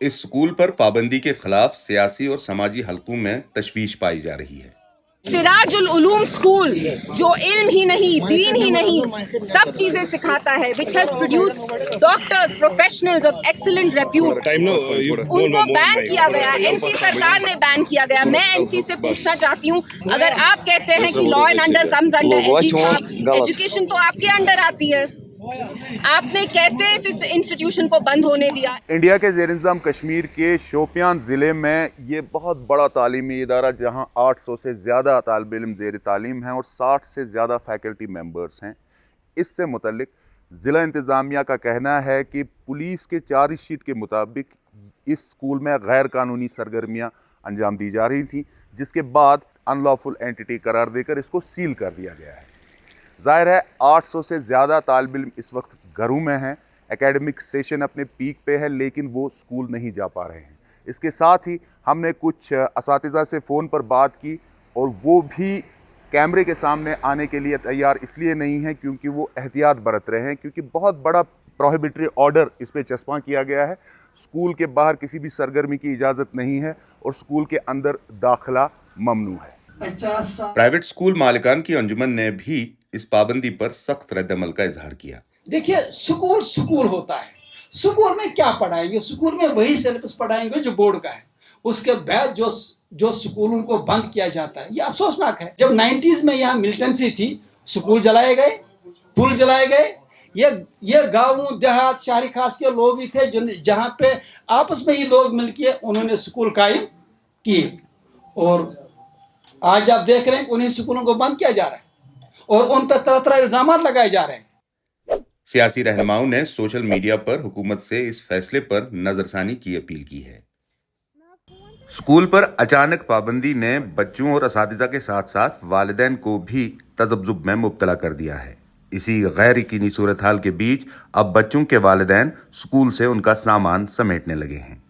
इस स्कूल पर पाबंदी के खिलाफ सियासी और समाजी हलकों में तशवीश पाई जा रही है। सिराजुल उलूम स्कूल जो इल्म ही नहीं, दीन ही नहीं, सब चीजें सिखाता है, which has produced doctors, professionals of excellent repute, उनको बैन किया गया, एनसी सरकार ने बैन किया गया। मैं एनसी से पूछना चाहती हूँ, अगर आप कहते हैं कि law and under comes under education, तो आपके अंडर आती है, आपने कैसे इस इंस्टीट्यूशन को बंद होने दिया? इंडिया के ज़ेर-इंतज़ाम कश्मीर के शोपियान ज़िले में ये बहुत बड़ा तालीमी इदारा जहाँ 800 से ज़्यादा तालिब इल्म ज़ेर तालीम हैं और 60 से ज़्यादा फैकल्टी मेंबर्स हैं। इससे मुतल्लिक ज़िला इंतज़ामिया का कहना है कि पुलिस के चार्जशीट के मुताबिक इस स्कूल में गैर कानूनी सरगर्मियाँ अंजाम दी जा रही थी, जिसके बाद अनलॉफुल एंटिटी करार देकर इसको सील कर दिया गया है। ज़ाहिर है 800 से ज़्यादा तालिब इल्म इस वक्त घरों में हैं, एकेडमिक सेशन अपने पीक पे है, लेकिन वो स्कूल नहीं जा पा रहे हैं। इसके साथ ही हमने कुछ असातिज़ा से फ़ोन पर बात की और वो भी कैमरे के सामने आने के लिए तैयार इसलिए नहीं है क्योंकि वो एहतियात बरत रहे हैं, क्योंकि बहुत बड़ा प्रोहिबिटरी ऑर्डर इस पर चस्पा किया गया है। स्कूल के बाहर किसी भी सरगर्मी की इजाज़त नहीं है और स्कूल के अंदर दाखिला ममनू है। प्राइवेट स्कूल मालिकान की अंजुमन ने भी इस पाबंदी पर सख्त रद्द-अमल का इजहार किया। देखिए, स्कूल होता है, स्कूल में क्या पढ़ाएंगे? स्कूल में वही सिलेबस पढ़ाएंगे जो बोर्ड का है। उसके बाद जो स्कूलों को बंद किया जाता है, ये अफसोसनाक है। जब 90s में यहाँ मिलिटेंसी थी, स्कूल जलाए गए, पुल जलाए गए। ये गाँव देहात शहरी खास के लोग ही थे जहाँ पे आपस में ही लोग मिलके उन्होंने स्कूल कायम किए, और आज आप देख रहे हैं उन्हीं स्कूलों को बंद किया जा रहा है और उन पर तरह तरह इल्जाम लगाए जा रहे हैं। सियासी रहनुमाओं ने सोशल मीडिया पर हुकूमत से इस फैसले पर नजरसानी की अपील की है। स्कूल पर अचानक पाबंदी ने बच्चों और असातिज़ा के साथ साथ वालिदैन को भी तज़ब्ज़ुब में मुब्तला कर दिया है। इसी गैर यकीनी सूरत हाल के बीच अब बच्चों के वालिदैन स्कूल से उनका सामान समेटने लगे हैं।